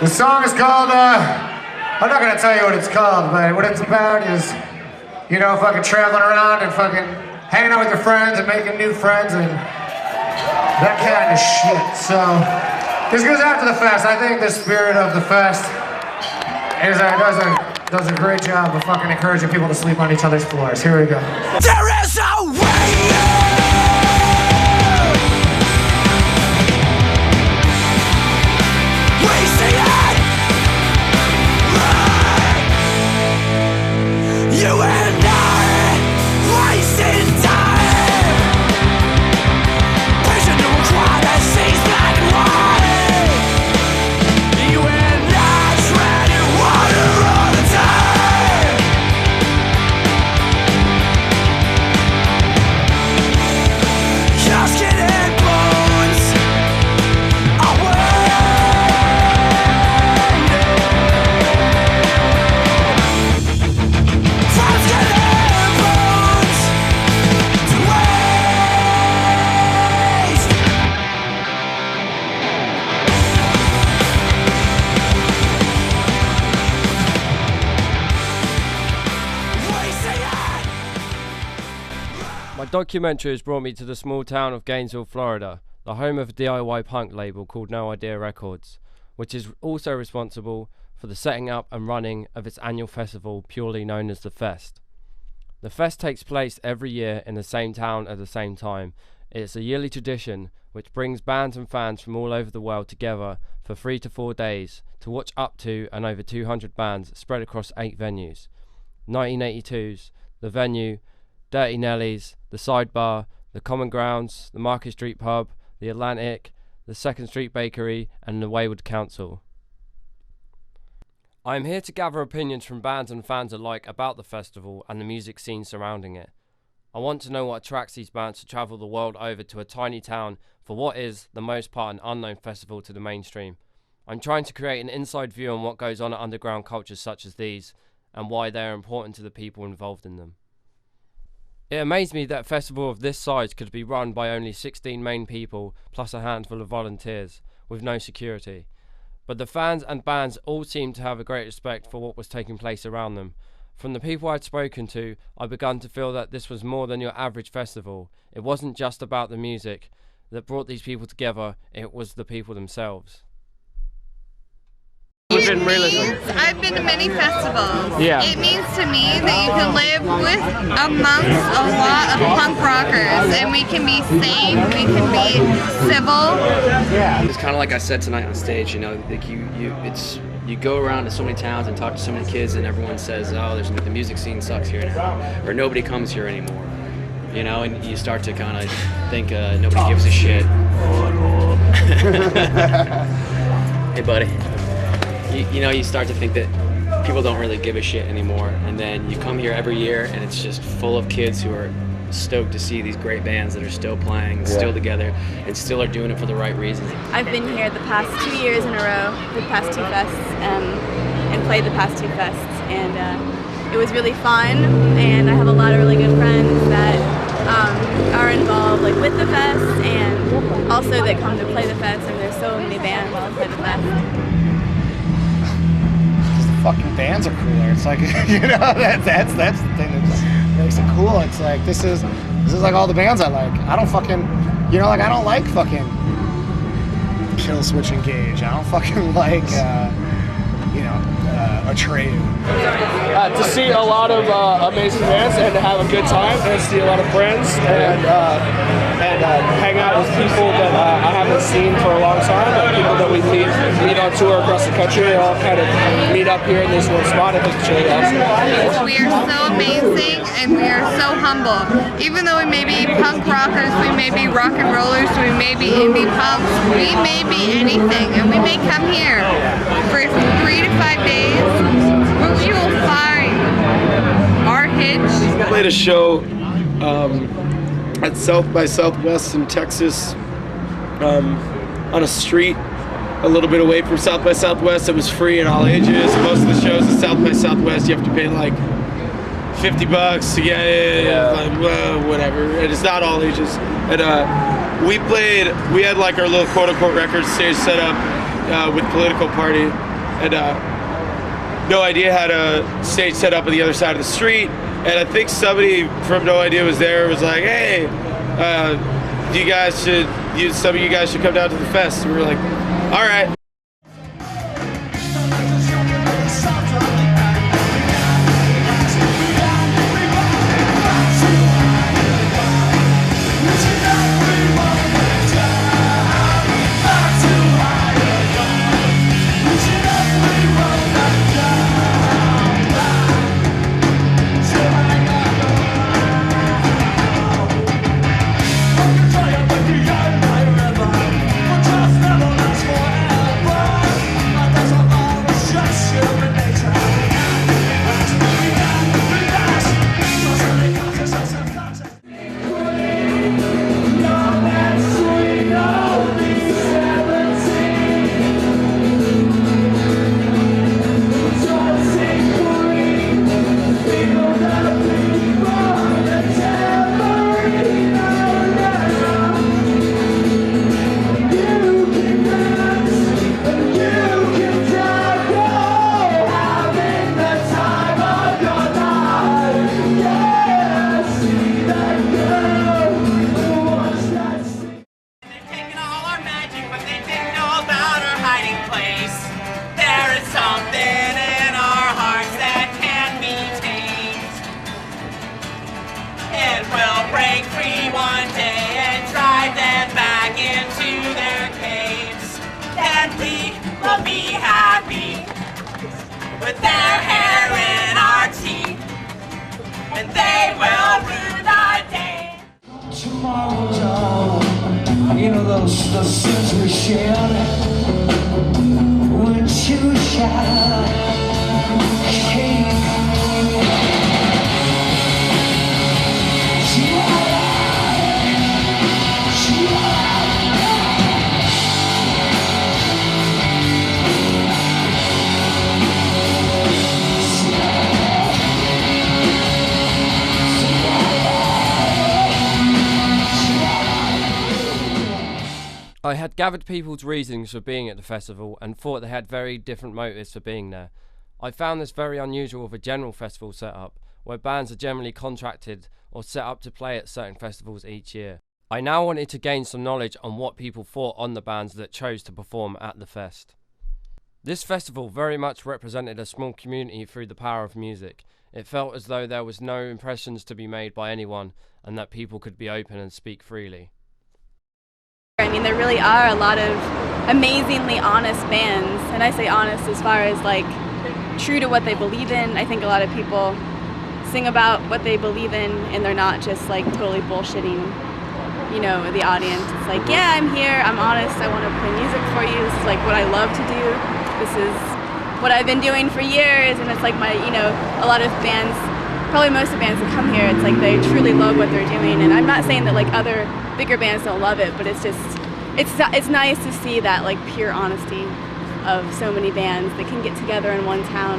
The song is called, I'm not gonna tell you what it's called, but what it's about is, you know, fucking traveling around and fucking hanging out with your friends and making new friends and that kind of shit. So, this goes out to the fest. I think the spirit of the fest does a great job of fucking encouraging people to sleep on each other's floors. Here we go. There is a way. You and I, wasting time. Vision to a crowd that sees black and white. You and I, treading water all the time. Just getting bones away. My documentary has brought me to the small town of Gainesville, Florida, the home of a DIY punk label called No Idea Records, which is also responsible for the setting up and running of its annual festival purely known as The Fest. The Fest takes place every year in the same town at the same time. It's a yearly tradition which brings bands and fans from all over the world together for 3 to 4 days to watch up to and over 200 bands spread across 8 venues. 1982's, The Venue, Dirty Nellies, The Sidebar, The Common Grounds, the Market Street Pub, The Atlantic, the 2nd Street Bakery and the Wayward Council. I am here to gather opinions from bands and fans alike about the festival and the music scene surrounding it. I want to know what attracts these bands to travel the world over to a tiny town for what is, the most part, an unknown festival to the mainstream. I'm trying to create an inside view on what goes on at underground cultures such as these and why they are important to the people involved in them. It amazed me that a festival of this size could be run by only 16 main people plus a handful of volunteers, with no security. But the fans and bands all seemed to have a great respect for what was taking place around them. From the people I'd spoken to, I began to feel that this was more than your average festival. It wasn't just about the music that brought these people together, it was the people themselves. Within realism. I've been to many festivals. Yeah. It means to me that you can live with amongst a lot of punk rockers, and we can be sane, we can be civil. It's kind of like I said tonight on stage. You know, like you go around to so many towns and talk to so many kids, and everyone says, "Oh, the music scene sucks here now," or "Nobody comes here anymore." You know, and you start to kind of think nobody gives a shit. Hey, buddy. You know, you start to think that people don't really give a shit anymore, and then you come here every year and it's just full of kids who are stoked to see these great bands that are still playing, still together, and still are doing it for the right reasons. I've been here the past 2 years in a row, the past 2 fests, and played the past 2 fests, and it was really fun, and I have a lot of really good friends that are involved like with the fest, and also that come to play the fest, and there's so many bands that play the fest. Fucking bands are cooler. It's like, you know, that's the thing that makes it cool. It's like this is like all the bands I like. I don't fucking, you know, like I don't like fucking Kill Switch Engage. I don't fucking like you know, Atreyu. To see a lot of amazing bands and to have a good time and see a lot of friends and hang out with people that I haven't seen for a long time, but people that we meet on tour across the country. They all kind of meet up here in this one spot. I think it's really awesome. We are so amazing and we are so humble. Even though we may be punk rockers, we may be rock and rollers, we may be indie punks, we may be anything, and we may come here for 3 to 5 days where we will find our hitch. I played a show at South by Southwest in Texas on a street a little bit away from South by Southwest. It was free in all ages. Most of the shows at South by Southwest you have to pay like $50 to get in, like, whatever, and it's not all ages. And we had like our little quote-unquote record stage set up with Political Party, and No Idea had a stage set up on the other side of the street, and I think somebody from No Idea was there. Was like, hey, some of you guys should come down to the fest. And we were like, all right. Be happy with their hair in our teeth, and they will rue the day. Tomorrow dawn, you know those sins we shared. When you shine, I had gathered people's reasons for being at the festival and thought they had very different motives for being there. I found this very unusual with a general festival setup, where bands are generally contracted or set up to play at certain festivals each year. I now wanted to gain some knowledge on what people thought on the bands that chose to perform at the fest. This festival very much represented a small community through the power of music. It felt as though there was no impressions to be made by anyone and that people could be open and speak freely. I mean, there really are a lot of amazingly honest bands, and I say honest as far as like true to what they believe in. I think a lot of people sing about what they believe in and they're not just like totally bullshitting, you know, the audience. It's like, yeah, I'm here, I'm honest, I want to play music for you, this is like what I love to do, this is what I've been doing for years, and it's like my, you know, a lot of bands, probably most of the bands that come here, it's like they truly love what they're doing, and I'm not saying that like other bigger bands don't love it, but it's just, it's nice to see that like pure honesty of so many bands that can get together in one town,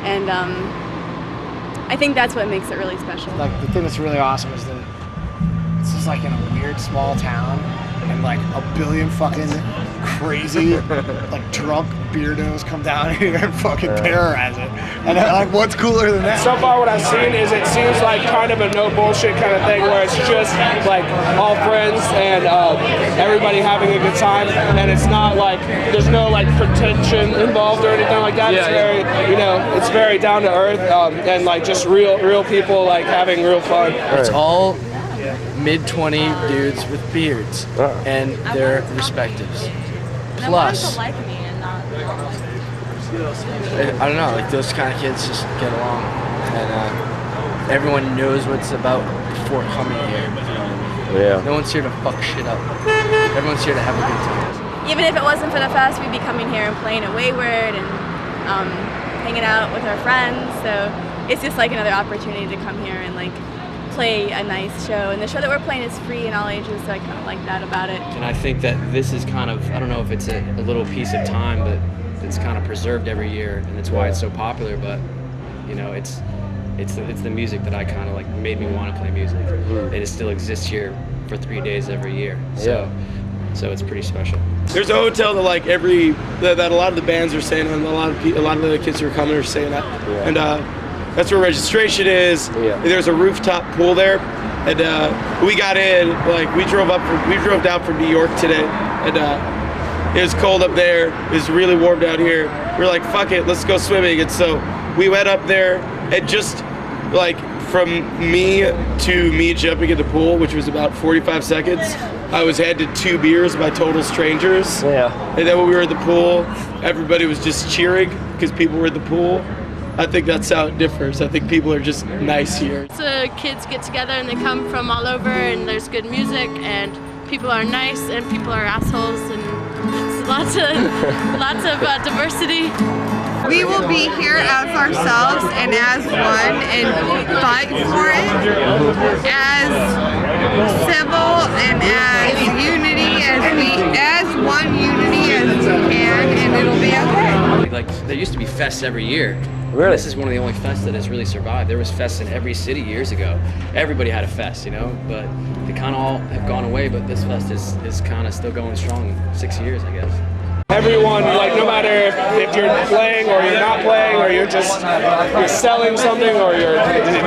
and I think that's what makes it really special. Like the thing that's really awesome is that it's just like in a weird small town, and like a billion fucking crazy, like drunk beardos come down here and fucking terrorize it. And like, what's cooler than that? So far what I've seen is it seems like kind of a no bullshit kind of thing where it's just like all friends and everybody having a good time, and it's not like, there's no like pretension involved or anything like that. It's very, you know, it's very down to earth and like just real people like having real fun. It's all mid-20 dudes with beards and their respectives. Plus, I don't know, like those kind of kids just get along, and everyone knows what's about before coming here. Yeah. No one's here to fuck shit up. Everyone's here to have a good time. Even if it wasn't for the fest, we'd be coming here and playing at Wayward and hanging out with our friends. So it's just like another opportunity to come here and like play a nice show, and the show that we're playing is free in all ages, so I kind of like that about it. And I think that this is kind of, I don't know if it's a little piece of time, but it's kind of preserved every year, and that's why it's so popular. But you know, it's the music that I kind of like made me want to play music, and it still exists here for 3 days every year. So it's pretty special. There's a hotel that like that a lot of the bands are staying in, a lot of the kids who are coming are staying at, and that's where registration is. Yeah. There's a rooftop pool there, and we got in. Like we drove down from New York today, and it was cold up there. It was really warm down here. We were like, fuck it, let's go swimming. And so we went up there, and just like from me to me jumping in the pool, which was about 45 seconds, I was handed 2 beers by total strangers. Yeah. And then when we were at the pool, everybody was just cheering because people were at the pool. I think that's how it differs. I think people are just nice here. So kids get together and they come from all over, and there's good music, and people are nice, and people are assholes, and it's lots of diversity. We will be here as ourselves and as one and fight for it as civil and as unity as one unity as we can, and it'll be okay. Like there used to be fests every year. Really? This is one of the only fests that has really survived. There was fests in every city years ago. Everybody had a fest, you know, but they kind of all have gone away, but this fest is kind of still going strong. 6 years, I guess. Everyone, like no matter if you're playing or you're not playing, or you're selling something, or you're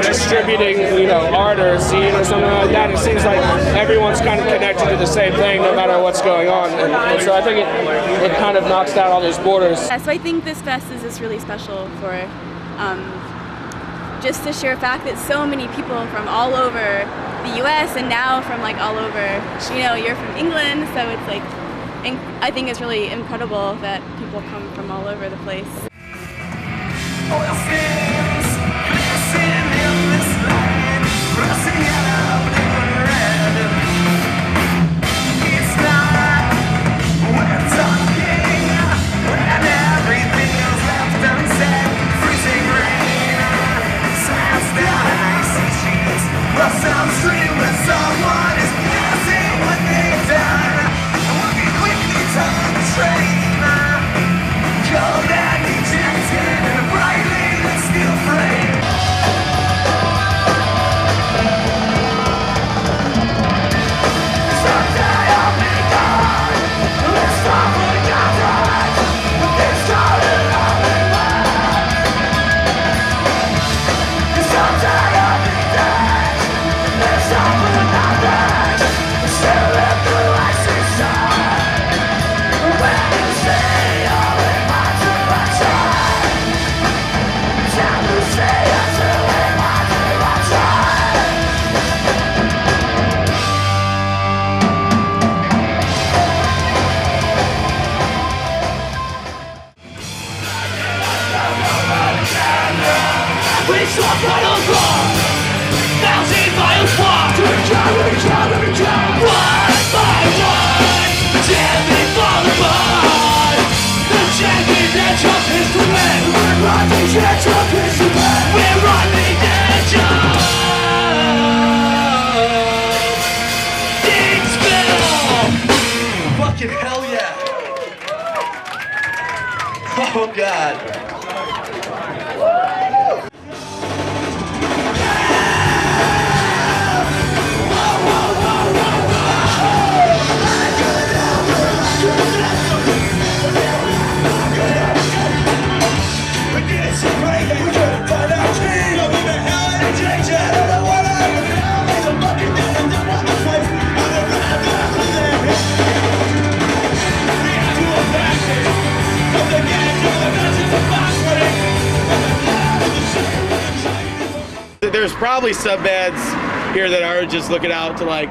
distributing, you know, art or a scene or something like that, it seems like everyone's kind of connected to the same thing no matter what's going on. And so I think it kind of knocks down all those borders. So I think this fest is just really special for just the sheer fact that so many people from all over the US and now from like all over, you know, you're from England, so it's like, I think it's really incredible that people come from all over the place. Fucking hell yeah! Oh god! There's probably sub bands here that are just looking out to like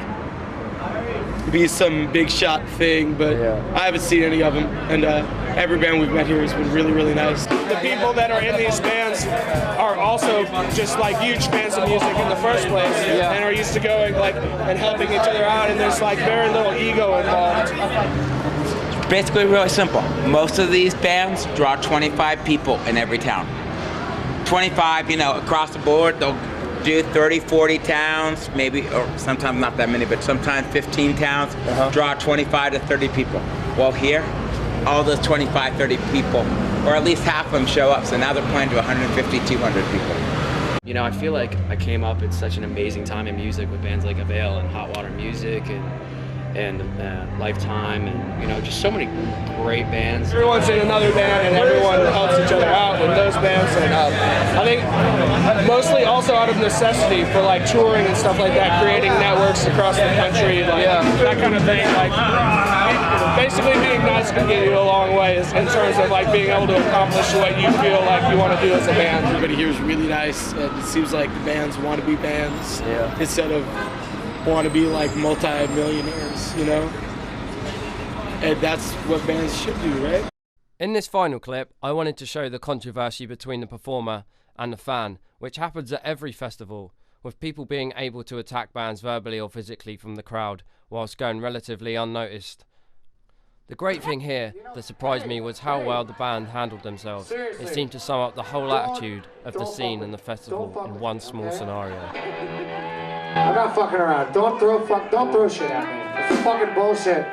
be some big shot thing, but I haven't seen any of them, and every band we've met here has been really, really nice. The people that are in these bands are also just like huge fans of music in the first place, and are used to going like and helping each other out, and there's like very little ego involved. It's basically really simple. Most of these bands draw 25 people in every town. 25, you know, across the board. They'll do 30, 40 towns, maybe, or sometimes not that many, but sometimes 15 towns, draw 25 to 30 people. Well, here, all those 25, 30 people, or at least half of them show up, so now they're playing to 150, 200 people. You know, I feel like I came up at such an amazing time in music with bands like Avail and Hot Water Music, and Lifetime, and you know, just so many great bands. Everyone's in another band, and everyone helps each other out in those bands. And I think mostly also out of necessity for like touring and stuff like that, creating networks across the country, like that kind of thing. Like basically being nice can get you a long way in terms of like being able to accomplish what you feel like you want to do as a band. Everybody here is really nice, and it seems like the bands want to be bands instead of want to be like multi-millionaires, you know? And that's what bands should do, right? In this final clip, I wanted to show the controversy between the performer and the fan, which happens at every festival, with people being able to attack bands verbally or physically from the crowd, whilst going relatively unnoticed. The great thing here that surprised me was how well the band handled themselves. It seemed to sum up the whole attitude of the scene and the festival in one small scenario. I'm not fucking around. Don't throw shit at me. It's fucking bullshit.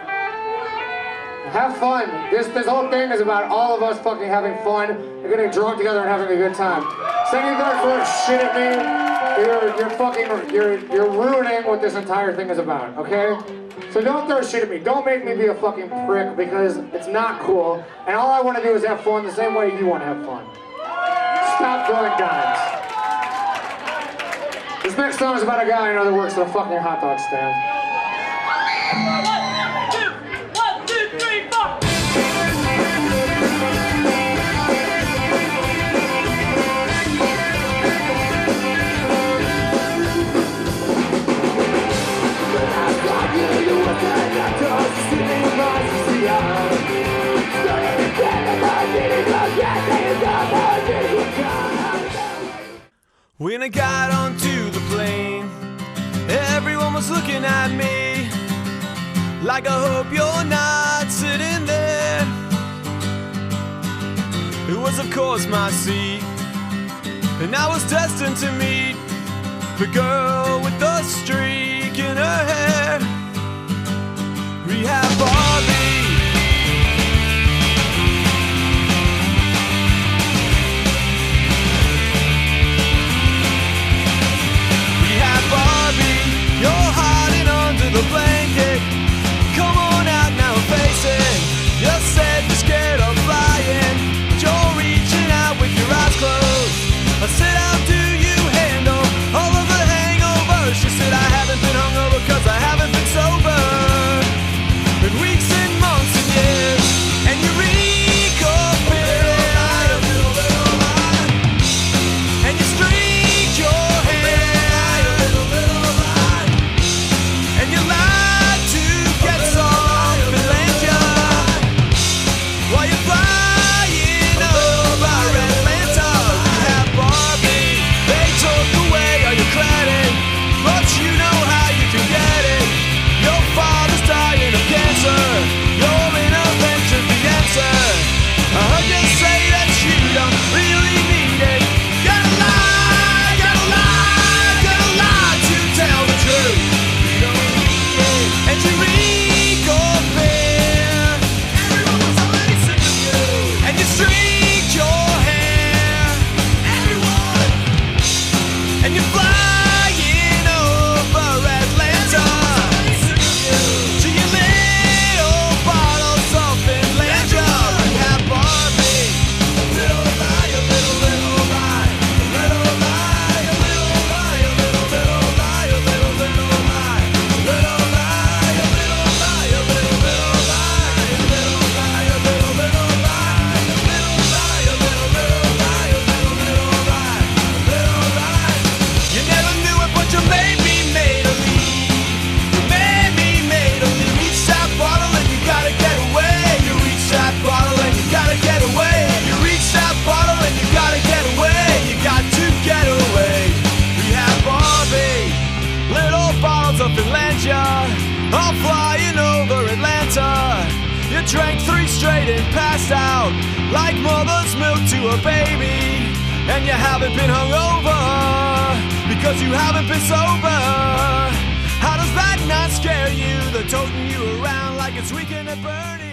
Have fun. This whole thing is about all of us fucking having fun and getting drunk together and having a good time. Saying you're gonna throw shit at me, you're ruining what this entire thing is about, okay? So don't throw shit at me. Don't make me be a fucking prick, because it's not cool. And all I want to do is have fun the same way you want to have fun. Stop throwing dimes. This next song is about a guy I know that works at a fucking hot dog stand. 1, 2, 3, 4. When I got onto the plane, everyone was looking at me like, I hope you're not sitting there. It was of course my seat, and I was destined to meet the girl with the streak in her hair. Rehab Barbie. You're hiding under the blanket. Come on out now and face it. You're said you're scared of flying, but you're reaching out with your eyes closed. I said, how do you handle all of the hangovers? She said, I haven't been hungover cause I haven't been sober. Been weeks and months and years, and you reek of beer. And you streak your hair. And you lied to get some Finlandia while you're flying over Atlanta. You have Barbie, they took away all your credit, but you know how you can get it. Your father's dying of cancer, your intervention the answer. I heard you say that you don't really need it. Gotta lie to tell the truth. And you reek of beer. Everyone was already sick of you. And you streaked your hair. Everyone. And you're flying over Atlanta. To your little bottles of Finlandia. You have Barbie. A little lie, a little lie. A little lie, a little lie. A little lie, a little lie. Little all flying over Atlanta. You drank 3 straight and passed out like mother's milk to a baby. And you haven't been hungover because you haven't been sober. How does that not scare you? They're toting you around like it's weekend at Bernie.